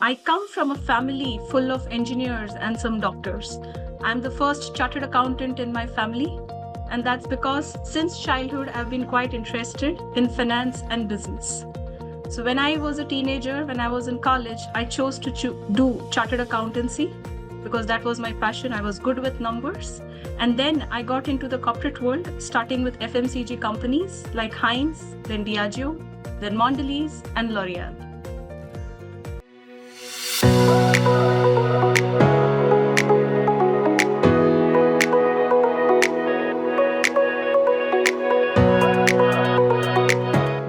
I come from a family full of engineers and some doctors. I'm the first chartered accountant in my family, and that's because since childhood I've been quite interested in finance and business. So when I was a teenager, when I was in college, I chose to do chartered accountancy because that was my passion. I was good with numbers. And then I got into the corporate world, starting with FMCG companies like Heinz, then Diageo, then Mondelez, and L'Oreal.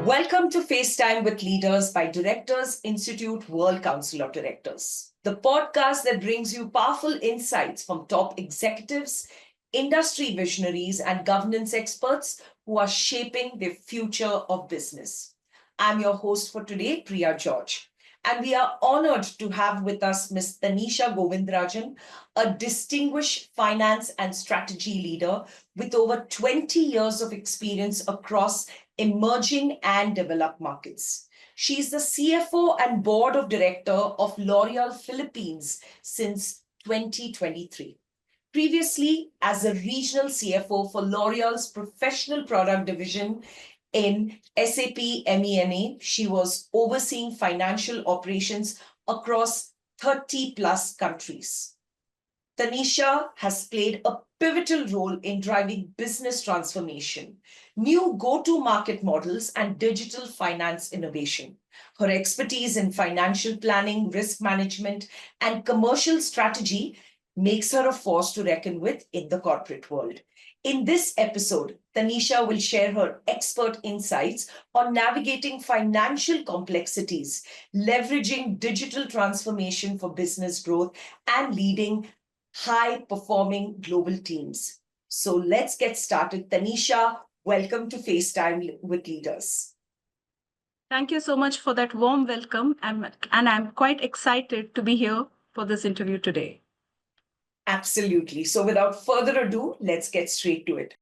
Welcome to FaceTime with Leaders by Directors Institute World Council of Directors, the podcast that brings you powerful insights from top executives, industry visionaries, and governance experts who are shaping the future of business. I'm your host for today, Priya George. And we are honored to have with us Ms. Tanisha Govindarajan, a distinguished finance and strategy leader with over 20 years of experience across emerging and developed markets. She's the CFO and board of director of L'Oreal Philippines since 2023. Previously, as a regional CFO for L'Oreal's professional product division in SAP MENA, she was overseeing financial operations across 30 plus countries. Tanisha has played a pivotal role in driving business transformation, new go-to-market models, and digital finance innovation. Her expertise in financial planning, risk management, and commercial strategy makes her a force to reckon with in the corporate world. In this episode, Tanisha will share her expert insights on navigating financial complexities, leveraging digital transformation for business growth, and leading high-performing global teams. So let's get started. Tanisha, welcome to FaceTime with Leaders. Thank you so much for that warm welcome, and I'm quite excited to be here for this interview today. Absolutely. So without further ado, let's get straight to it.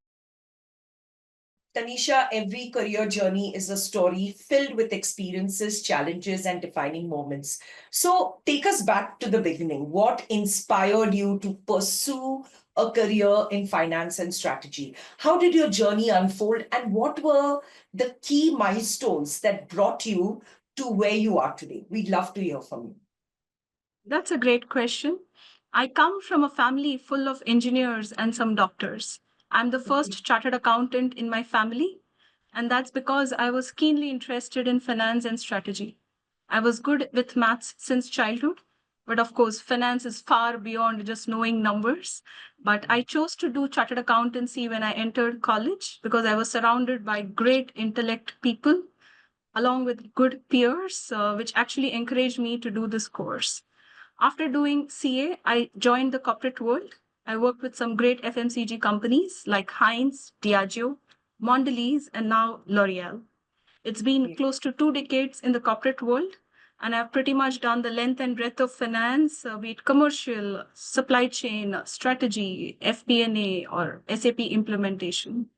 Tanisha, every career journey is a story filled with experiences, challenges, and defining moments. So take us back to the beginning. What inspired you to pursue a career in finance and strategy? How did your journey unfold, and what were the key milestones that brought you to where you are today? We'd love to hear from you. That's a great question. I come from a family full of engineers and some doctors. I'm the first chartered accountant in my family, and that's because I was keenly interested in finance and strategy. I was good with maths since childhood, but of course, finance is far beyond just knowing numbers. But I chose to do chartered accountancy when I entered college because I was surrounded by great intellect people along with good peers, which actually encouraged me to do this course. After doing CA, I joined the corporate world. I worked with some great FMCG companies like Heinz, Diageo, Mondelez, and now L'Oreal. It's been close to 2 decades in the corporate world, and I've pretty much done the length and breadth of finance, be it commercial, supply chain, strategy, FP&A, or SAP implementation.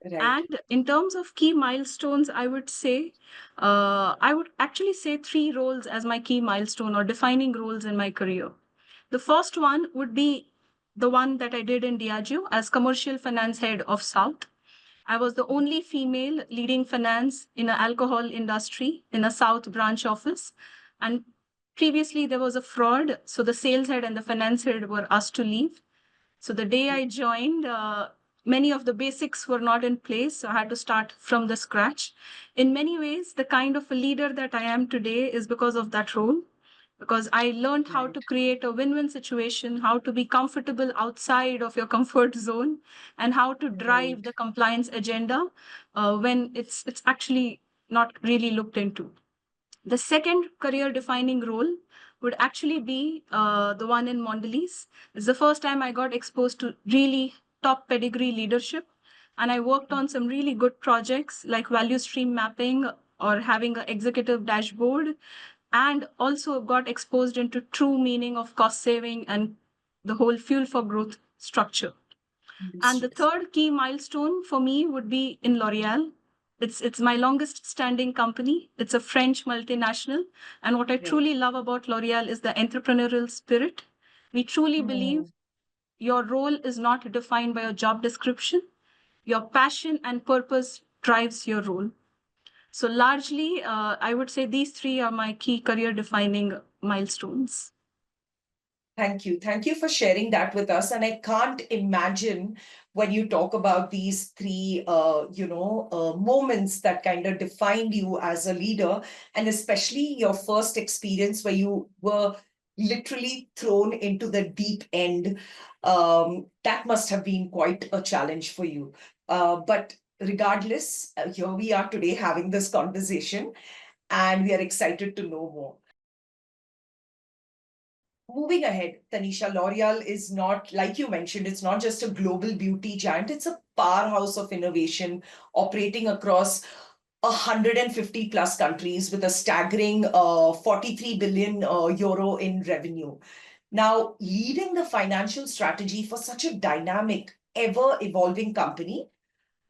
Right. And in terms of key milestones, I would actually say three roles as my key milestone or defining roles in my career. The first one would be the one that I did in Diageo as commercial finance head of South. I was the only female leading finance in an alcohol industry in a South branch office. And previously there was a fraud. So the sales head and the finance head were asked to leave. So the day I joined, many of the basics were not in place. So I had to start from the scratch. In many ways, the kind of a leader that I am today is because of that role. Because I learned how to create a win-win situation, how to be comfortable outside of your comfort zone, and how to drive the compliance agenda when it's actually not really looked into. The second career defining role would actually be the one in Mondelez. It's the first time I got exposed to really top pedigree leadership. And I worked on some really good projects like value stream mapping or having an executive dashboard, and also got exposed into true meaning of cost saving and the whole fuel for growth structure. And the third key milestone for me would be in L'Oreal. It's my longest standing company. It's a French multinational. And what I Right. truly love about L'Oreal is the entrepreneurial spirit. We truly believe Hmm. your role is not defined by a job description. Your passion and purpose drives your role. So largely, I would say these three are my key career defining milestones. Thank you. Thank you for sharing that with us. And I can't imagine when you talk about these three, moments that kind of defined you as a leader, and especially your first experience where you were literally thrown into the deep end. That must have been quite a challenge for you. But regardless, here we are today having this conversation, and we are excited to know more. Moving ahead, Tanisha, L'Oreal is not, like you mentioned, it's not just a global beauty giant, it's a powerhouse of innovation operating across 150 plus countries with a staggering 43 billion euro in revenue. Now, leading the financial strategy for such a dynamic, ever evolving company,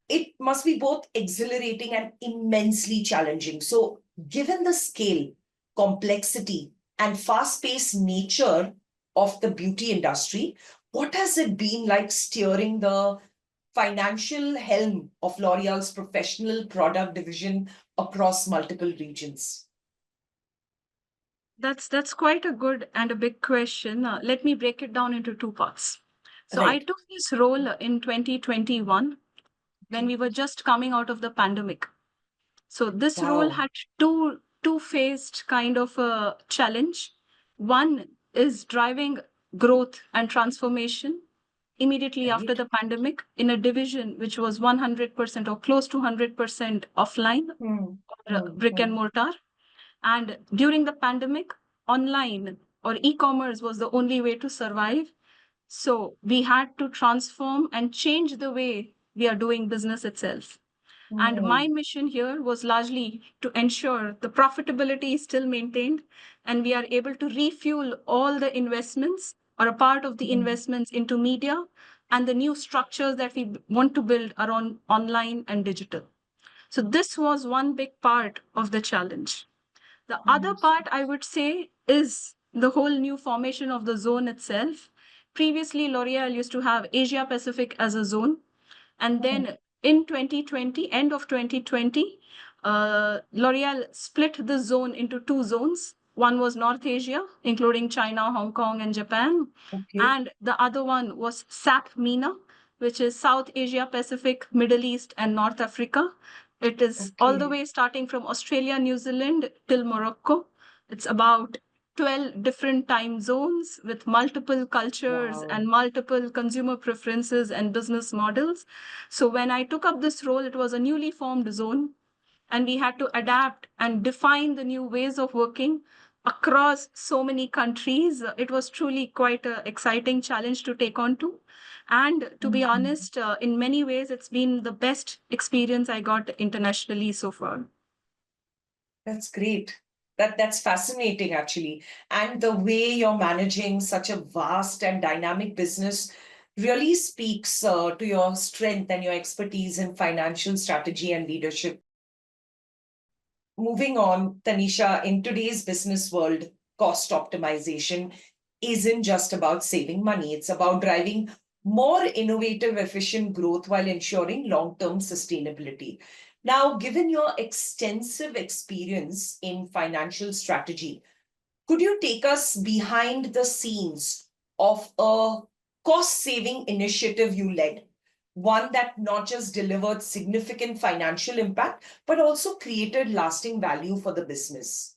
it must be both exhilarating and immensely challenging. So, given the scale, complexity, and fast paced nature of the beauty industry, what has it been like steering the financial helm of L'Oreal's professional product division across multiple regions? That's quite a good and a big question. Let me break it down into two parts. So I Right. took this role in 2021 when Okay. we were just coming out of the pandemic. So this role Wow. had two-faced kind of a challenge. One is driving growth and transformation immediately after Right. the pandemic in a division which was 100% or close to 100% offline Hmm. or Hmm. brick and Hmm. mortar. And during the pandemic, online or e-commerce was the only way to survive. So we had to transform and change the way we are doing business itself. And my Hmm. mission here was largely to ensure the profitability is still maintained and we are able to refuel all the investments or a part of the Hmm. investments into media and the new structures that we want to build around online and digital. So this was one big part of the challenge. The other Hmm. part, I would say, is the whole new formation of the zone itself. Previously, L'Oreal used to have Asia Pacific as a zone. And Hmm. then in 2020, end of 2020, L'Oreal split the zone into two zones. One was North Asia, including China, Hong Kong, and Japan. Okay. And the other one was SAP MENA, which is South Asia Pacific, Middle East, and North Africa. It is all the Okay. way starting from Australia, New Zealand till Morocco. It's about 12 different time zones with multiple cultures Wow. and multiple consumer preferences and business models. So when I took up this role, it was a newly formed zone, and we had to adapt and define the new ways of working across so many countries. It was truly quite an exciting challenge to take on to. And to be Mhm. honest, in many ways, it's been the best experience I got internationally so far. That's great. That's fascinating actually. And the way you're managing such a vast and dynamic business really speaks to your strength and your expertise in financial strategy and leadership. Moving on, Tanisha, in today's business world, cost optimization isn't just about saving money, it's about driving more innovative, efficient growth while ensuring long term sustainability. Now, given your extensive experience in financial strategy, could you take us behind the scenes of a cost saving initiative you led? One that not just delivered significant financial impact, but also created lasting value for the business.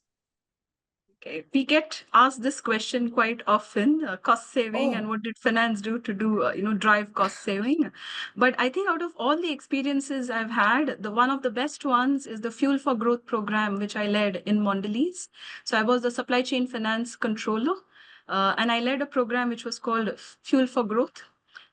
Okay. We get asked this question quite often, cost saving and Oh, what did finance do to drive cost saving. But I think out of all the experiences I've had, the one of the best ones is the Fuel for Growth program, which I led in Mondelez. So I was the supply chain finance controller, and I led a program which was called Fuel for Growth.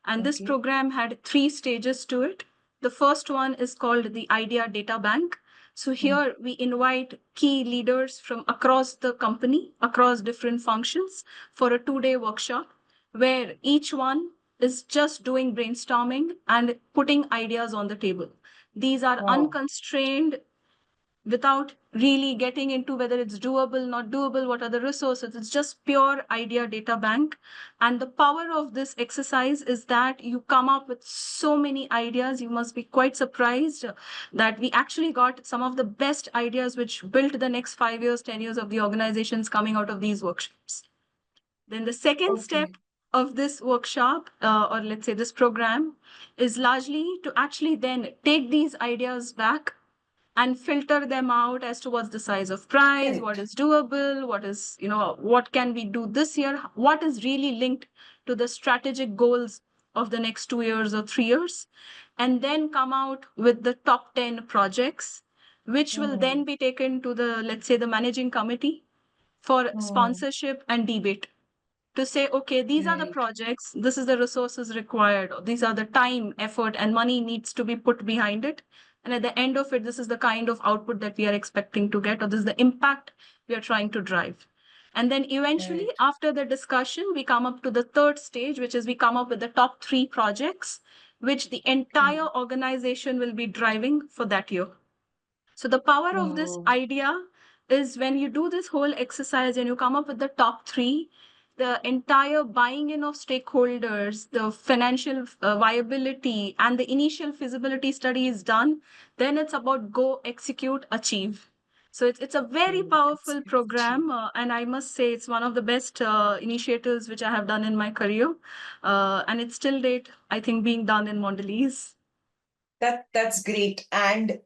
And this okay. program had three stages to it. The first one is called the Idea Data Bank. So Mm. here we invite key leaders from across the company, across different functions for a 2-day workshop where each one is just doing brainstorming and putting ideas on the table. These are Wow. unconstrained, without really getting into whether it's doable, not doable, what are the resources. It's just pure idea data bank. And the power of this exercise is that you come up with so many ideas. You must be quite surprised that we actually got some of the best ideas which built the next 5 years, 10 years of the organizations coming out of these workshops. Then the second step Okay. of this workshop, or let's say this program, is largely to actually then take these ideas back and filter them out as to what's the size of prize, what Correct. is doable, what is, what can we do this year, what is really linked to the strategic goals of the next 2 years or 3 years, and then come out with the top 10 projects, which will then Hmm. be taken to the, let's say, the managing committee for Hmm. sponsorship and debate, to say, okay, these are the Right. projects, this is the resources required, or these are the time, effort, and money needs to be put behind it. And at the end of it, this is the kind of output that we are expecting to get, or this is the impact we are trying to drive. And then eventually, Right. after the discussion, we come up to the third stage, which is we come up with the top 3 projects, which the entire Hmm. organization will be driving for that year. So the power of this Oh. idea is when you do this whole exercise and you come up with the top 3, the entire buying in of stakeholders, the financial viability, and the initial feasibility study is done, then it's about go, execute, achieve. So it's a very powerful Executive. program, and I must say it's one of the best initiatives which I have done in my career, and it's still date, I think, being done in Mondelez. That's great. And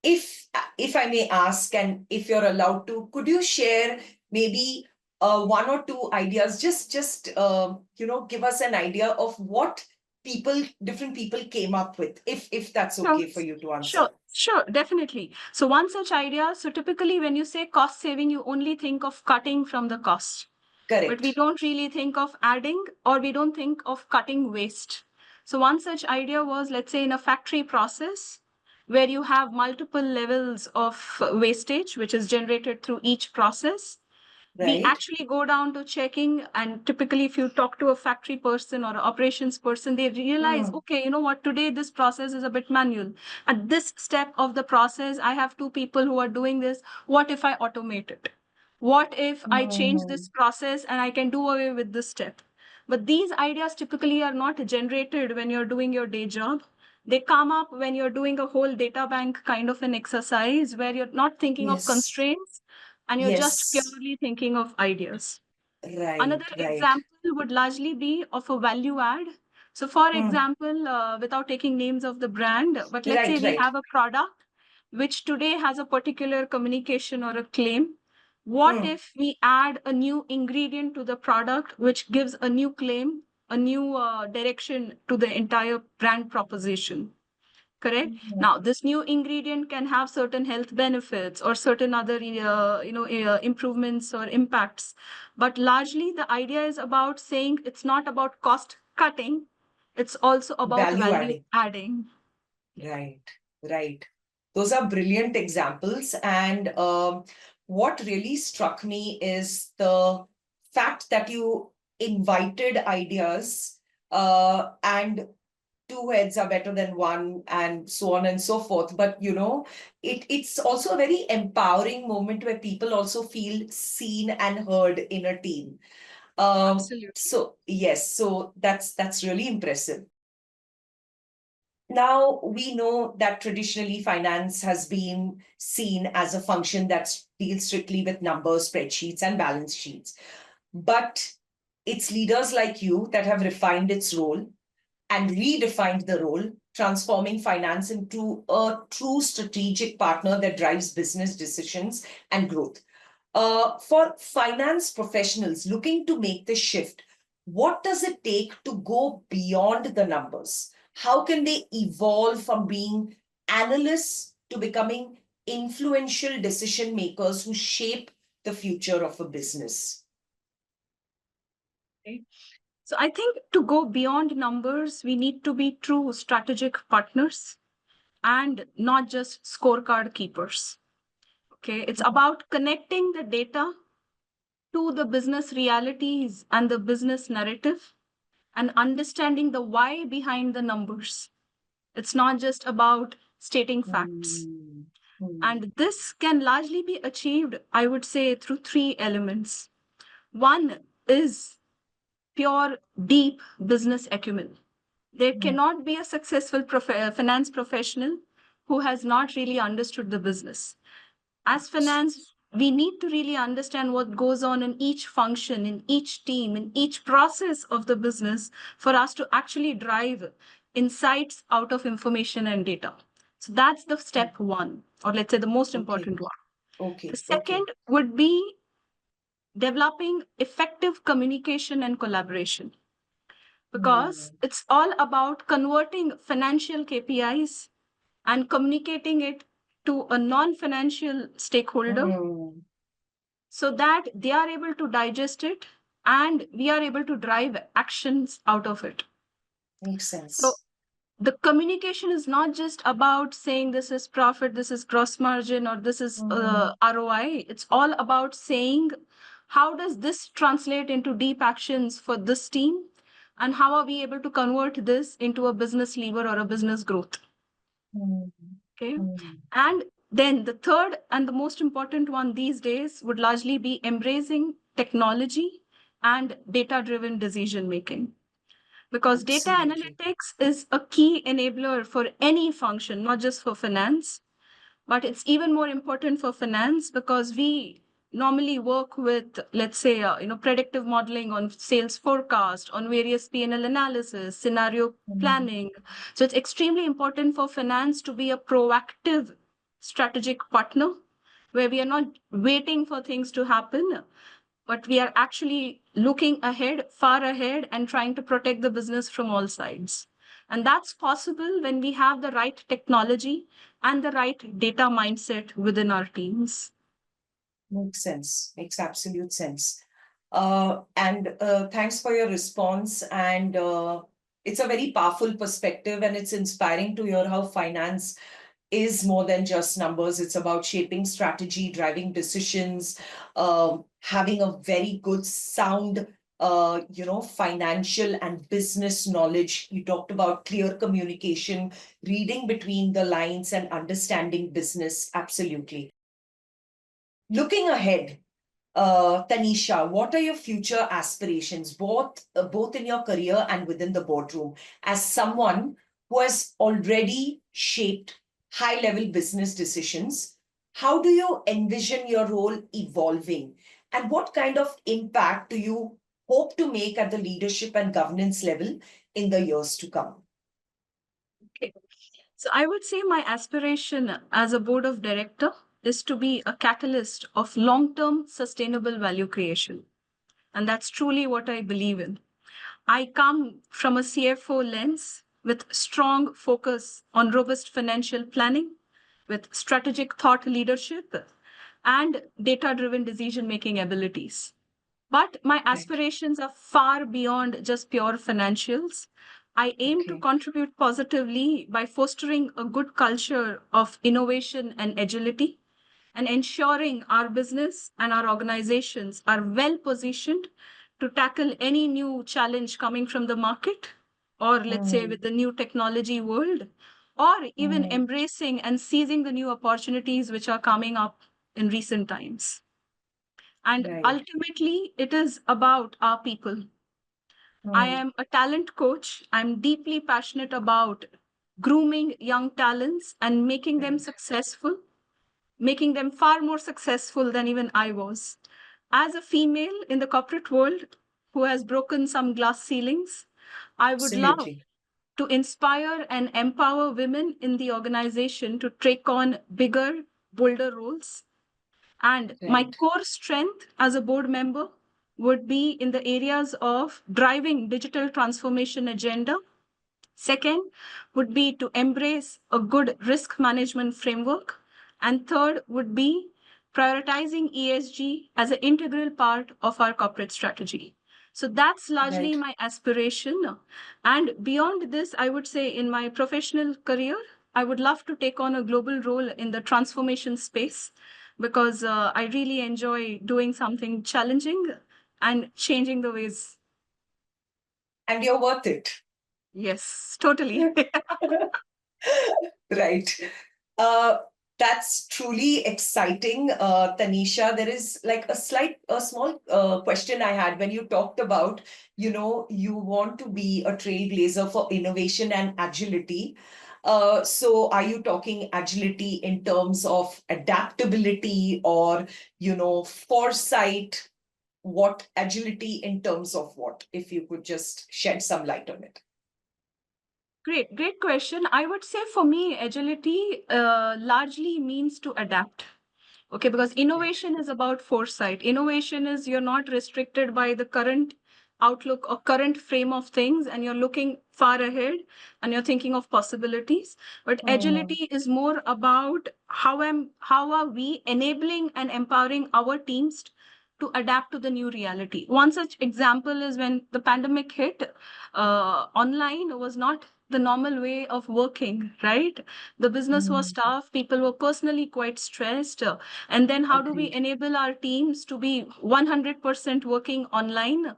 if I may ask, and if you're allowed to, could you share maybe one or two ideas? Just give us an idea of what different people came up with, if that's Sure, okay for you to sure, answer. sure, definitely. So one such idea, so typically when you say cost saving, you only think of cutting from the cost, but we Correct. don't really think of adding, or we don't think of cutting waste. So one such idea was, let's say, in a factory process where you have multiple levels of wastage, which is generated through each process, we Right. actually go down to checking. And typically, if you talk to a factory person or an operations person, they realize, Hmm. okay, you know what, today this process is a bit manual. At this step of the process, I have 2 people who are doing this. What if I automate it? What if I change Hmm. this process and I can do away with this step? But these ideas typically are not generated when you're doing your day job. They come up when you're doing a whole data bank kind of an exercise where you're not thinking of Yes. constraints and you're just Yes. purely thinking of ideas. Another Right. Right. example would largely be of a value add. So, for Hmm. example, without taking names of the brand, but let's say Right. we Right. have a product which today has a particular communication or a claim. What Hmm. if we add a new ingredient to the product which gives a new claim, a new direction to the entire brand proposition? Correct. Hmm. Now this new ingredient can have certain health benefits or certain other improvements or impacts, but largely the idea is about saying it's not about cost cutting, it's also about Value value adding. adding. Right, right. Those are brilliant examples. And what really struck me is the fact that you invited ideas, and two heads are better than one, and so on and so forth. But it's also a very empowering moment where people also feel seen and heard in a team. Absolutely. So yes, so that's really impressive. Now, we know that traditionally finance has been seen as a function that deals strictly with numbers, spreadsheets, and balance sheets. But it's leaders like you that have refined its role and redefined the role, transforming finance into a true strategic partner that drives business decisions and growth. For finance professionals looking to make this shift, what does it take to go beyond the numbers? How can they evolve from being analysts to becoming influential decision makers who shape the future of a business? Okay. So I think to go beyond numbers, we need to be true strategic partners and not just scorecard keepers. Okay. It's about connecting the data to the business realities and the business narrative and understanding the why behind the numbers. It's not just about stating facts. And this can largely be achieved, I would say, through three elements. One is pure, deep business acumen. There cannot be a successful finance professional who has not really understood the business. As finance, we need to really understand what goes on in each function, in each team, in each process of the business for us to actually drive insights out of information and data. So that's the step one, or let's say the most important one. The second would be developing effective communication and collaboration, because it's all about converting financial KPIs and communicating it to a non-financial stakeholder so that they are able to digest it and we are able to drive actions out of it. Makes sense. So the communication is not just about saying this is profit, this is gross margin, or this is ROI. It's all about saying, how does this translate into deep actions for this team? And how are we able to convert this into a business lever or a business growth? Okay. And then the third and the most important one these days would largely be embracing technology and data-driven decision making. Because data analytics is a key enabler for any function, not just for finance, but it's even more important for finance because we normally work with, let's say, predictive modeling on sales forecast, on various P&L analysis, scenario planning. So it's extremely important for finance to be a proactive strategic partner where we are not waiting for things to happen, but we are actually looking ahead, far ahead, and trying to protect the business from all sides. And that's possible when we have the right technology and the right data mindset within our teams. Makes sense. Makes absolute sense. And thanks for your response. And it's a very powerful perspective, and it's inspiring to hear how finance is more than just numbers. It's about shaping strategy, driving decisions, having a very good, sound, financial and business knowledge. You talked about clear communication, reading between the lines, and understanding business. Absolutely. Looking ahead, Tanisha, what are your future aspirations, both in your career and within the boardroom, as someone who has already shaped high-level business decisions? How do you envision your role evolving, and what kind of impact do you hope to make at the leadership and governance level in the years to come? Okay. So I would say my aspiration as a board of director is to be a catalyst of long-term sustainable value creation. And that's truly what I believe in. I come from a CFO lens with strong focus on robust financial planning, with strategic thought leadership, and data-driven decision-making abilities. But my aspirations are far beyond just pure financials. I aim to contribute positively by fostering a good culture of innovation and agility and ensuring our business and our organizations are well positioned to tackle any new challenge coming from the market, or let's say with the new technology world, or even embracing and seizing the new opportunities which are coming up in recent times. And ultimately, it is about our people. I am a talent coach. I'm deeply passionate about grooming young talents and making them successful, making them far more successful than even I was. As a female in the corporate world who has broken some glass ceilings, I would love to inspire and empower women in the organization to take on bigger, bolder roles. And my core strength as a board member would be in the areas of driving digital transformation agenda. Second would be to embrace a good risk management framework. And third would be prioritizing ESG as an integral part of our corporate strategy. So that's largely my aspiration. And beyond this, I would say in my professional career, I would love to take on a global role in the transformation space because I really enjoy doing something challenging and changing the ways. And you're worth it. Yes, totally. Right. Uh, that's truly exciting, Tanisha. There is like a small question I had when you talked about, you want to be a trailblazer for innovation and agility. So are you talking agility in terms of adaptability or, foresight? What agility in terms of what? If you could just shed some light on it. Great question. I would say for me, agility largely means to adapt. Okay, because innovation is about foresight. Innovation is you're not restricted by the current outlook or current frame of things, and you're looking far ahead and you're thinking of possibilities. But Hmm. agility is more about how are we enabling and empowering our teams to adapt to the new reality. One such example is when the pandemic hit, online was not the normal way of working, right? The business was Hmm. tough, people were personally quite stressed. And then how do we Agreed. enable our teams to be 100% working online,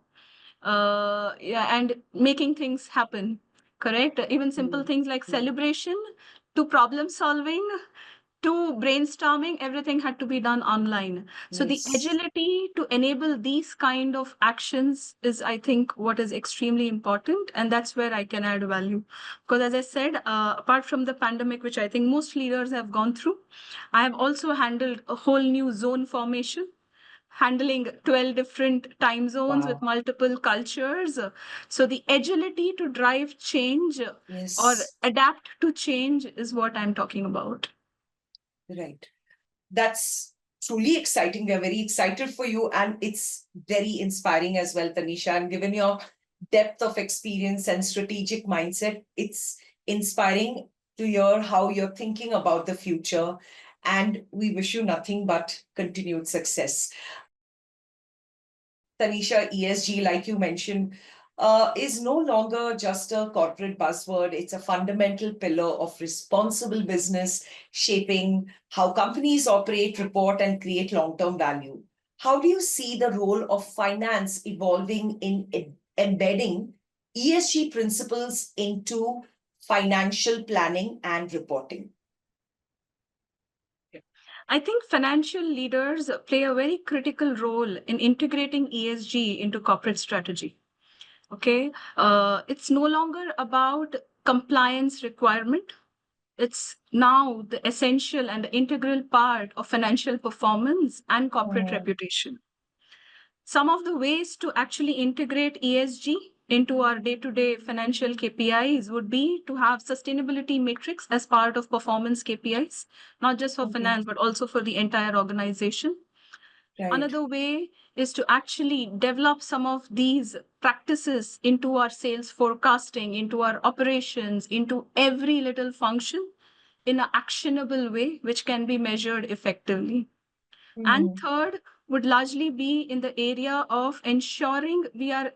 yeah, and making things happen, correct? Even simple Hmm. things like Hmm. celebration to problem solving to brainstorming, everything had to be done online. So the Yes. agility to enable these kind of actions is, I think, what is extremely important, and that's where I can add value. Because as I said, apart from the pandemic, which I think most leaders have gone through, I have also handled a whole new zone formation, handling 12 different time zones with Wow. multiple cultures. So the agility to drive change or Yes. adapt to change is what I'm talking about. Right. That's truly exciting. We are very excited for you, and it's very inspiring as well, Tanisha. And given your depth of experience and strategic mindset, it's inspiring to hear how you're thinking about the future. And we wish you nothing but continued success. Tanisha, ESG, like you mentioned, is no longer just a corporate buzzword. It's a fundamental pillar of responsible business, shaping how companies operate, report, and create long term value. How do you see the role of finance evolving in embedding ESG principles into financial planning and reporting? I think financial leaders play a very critical role in integrating ESG into corporate strategy. Okay. It's no longer about compliance requirement. It's now the essential and the integral part of financial performance and corporate Mm, reputation. Some of the ways to actually integrate ESG into our day-to-day financial KPIs would be to have sustainability metrics as part of performance KPIs, not just for okay, finance, but also for the entire organization. right. Another way is to actually develop some of these practices into our sales forecasting, into our operations, into every little function in an actionable way, which can be measured effectively. And Mm, third would largely be in the area of ensuring we are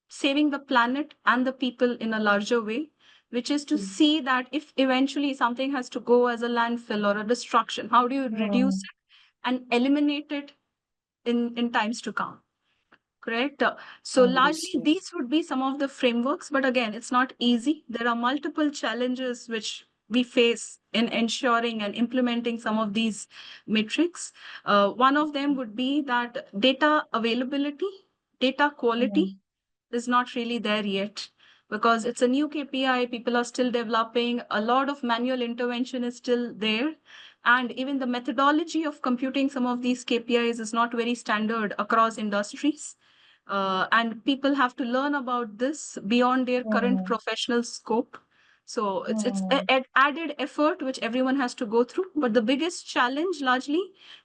saving the planet and the people in a larger way, which is to mm, see that if eventually something has to go as a landfill or a destruction, how do you reduce mm, it and eliminate it in times to come? Correct. So largely understood. these would be some of the frameworks, but again, it's not easy. There are multiple challenges which we face in ensuring and implementing some of these metrics. One of them would be that data availability, data quality Mm, is not really there yet because it's a new KPI. People are still developing. A lot of manual intervention is still there. And even the methodology of computing some of these KPIs is not very standard across industries. And people have to learn about this beyond their current mm, professional scope. So it's mm. added effort which everyone has to go through. But the biggest challenge largely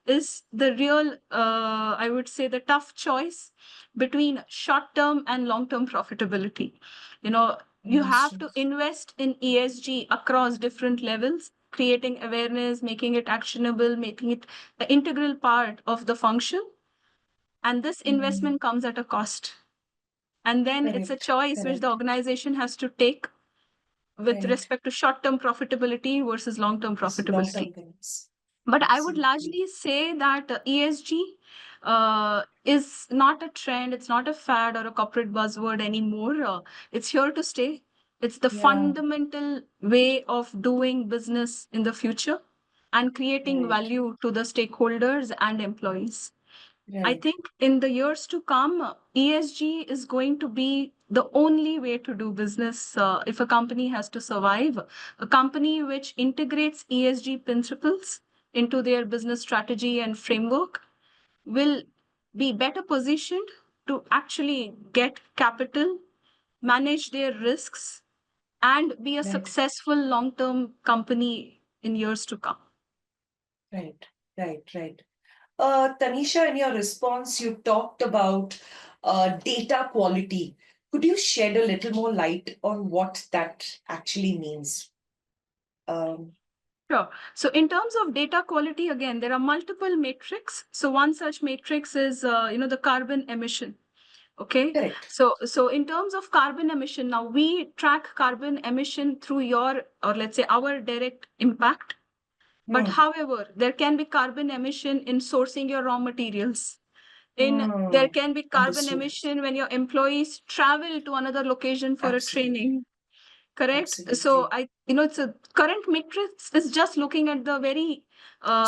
is the real, I would say, the tough choice between short-term and long-term profitability. You know, you have Understood. to invest in ESG across different levels, creating awareness, making it actionable, making it an integral part of the function. And this Mm, investment comes at a cost. And then it's a correct, choice which the correct, organization has to take with right. respect to short-term profitability versus long-term Long-term profitability. things. But I would Absolutely. largely say that ESG is not a trend, it's not a fad or a corporate buzzword anymore. It's here to stay. It's the Yeah. fundamental way of doing business in the future and creating Right. value to the stakeholders and employees. I Right. think in the years to come, ESG is going to be the only way to do business if a company has to survive. A company which integrates ESG principles into their business strategy and framework will be better positioned to actually get capital, manage their risks, and be a Right. successful long term company in years to come. Right. Right. Right. Tanisha, in your response, you talked about data quality. Could you shed a little more light on what that actually means? Um, Sure. So in terms of data quality, again, there are multiple metrics. So one such matrix is, the carbon emission. Okay. Correct. So in terms of carbon emission, now we track carbon emission through your, or let's say our direct impact. But Hmm. however, there can be carbon emission in sourcing your raw materials. There Hmm. can be carbon Understood. emission when your employees travel to another location for a Absolutely. training. Correct. So Absolutely. it's a current matrix is just looking at the very,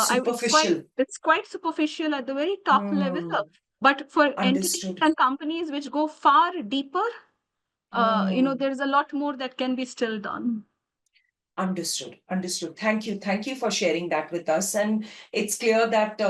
Superficial. it's quite superficial at the very top level. Hmm. But for entities Understood. and companies which go far deeper, Hmm. there's a lot more that can be still done. Understood. Understood. Thank you. Thank you for sharing that with us. And it's clear that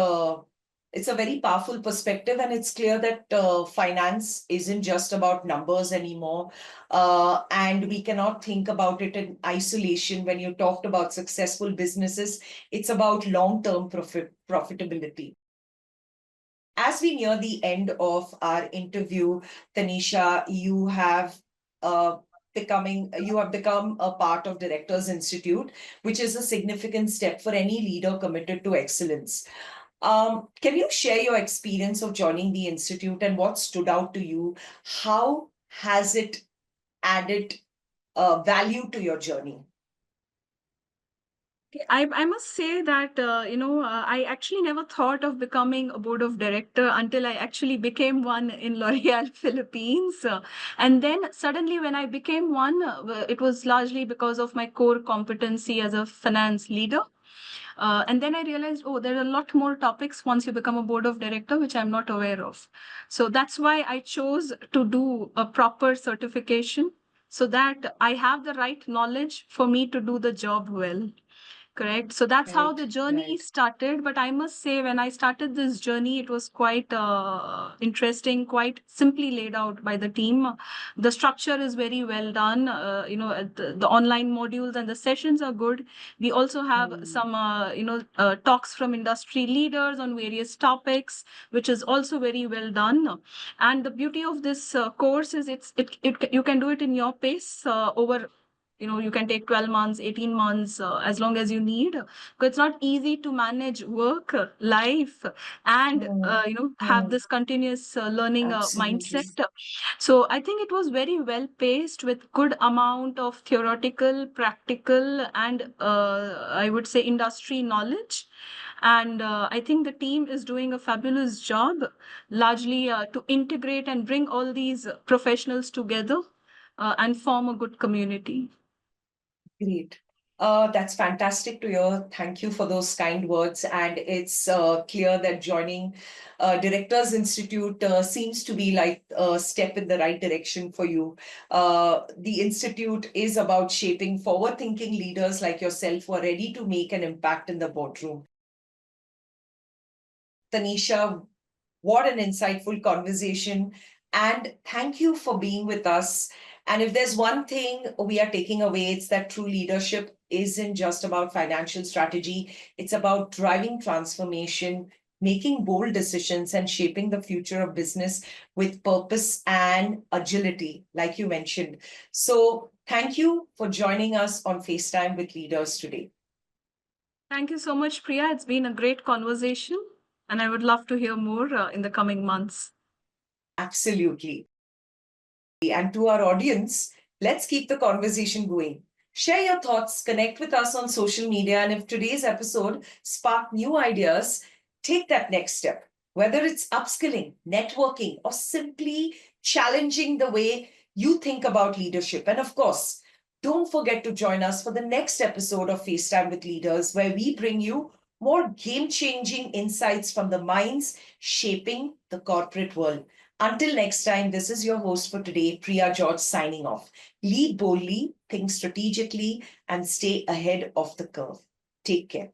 it's a very powerful perspective, and it's clear that finance isn't just about numbers anymore. And we cannot think about it in isolation. When you talked about successful businesses, it's about long-term profitability. As we near the end of our interview, Tanisha, uh, you have become a part of Directors Institute, which is a significant step for any leader committed to excellence. Can you share your experience of joining the institute and what stood out to you? How has it added value to your journey? Okay, I must say that I actually never thought of becoming a board of director until I actually became one in L'Oreal Philippines, and then suddenly when I became one, it was largely because of my core competency as a finance leader. And then I realized, oh, there are a lot more topics once you become a board of director, which I'm not aware of. So that's why I chose to do a proper certification so that I have the right knowledge for me to do the job well. Correct. So that's how Right, the journey right. started. But I must say, when I started this journey, it was quite interesting, quite simply laid out by the team. The structure is very well done. The online modules and the sessions are good. We also have Hmm. some, talks from industry leaders on various topics, which is also very well done. And the beauty of this course is you can do it in your pace over you can take 12 months 18 months as long as you need, because it's not easy to manage work life and Hmm. have Hmm. this continuous learning Absolutely. mindset. So I think it was very well paced with good amount of theoretical, practical, and I would say industry knowledge. And I think the team is doing a fabulous job, largely to integrate and bring all these professionals together and form a good community. Great. That's fantastic to hear. Thank you for those kind words. And it's clear that joining Directors Institute seems to be like a step in the right direction for you. The Institute is about shaping forward thinking leaders like yourself who are ready to make an impact in the boardroom. Tanisha, what an insightful conversation. And thank you for being with us. And if there's one thing we are taking away, it's that true leadership isn't just about financial strategy, it's about driving transformation, making bold decisions, and shaping the future of business with purpose and agility, like you mentioned. So, thank you for joining us on FaceTime with Leaders today. Thank you so much, Priya. It's been a great conversation, and I would love to hear more in the coming months. Absolutely. And to our audience, let's keep the conversation going. Share your thoughts, connect with us on social media, and if today's episode sparked new ideas, take that next step. Whether it's upskilling, networking, or simply challenging the way you think about leadership. And of course, Don't forget to join us for the next episode of FaceTime with Leaders, where we bring you more game changing insights from the minds shaping the corporate world. Until next time, this is your host for today, Priya George, signing off. Lead boldly, think strategically, and stay ahead of the curve. Take care.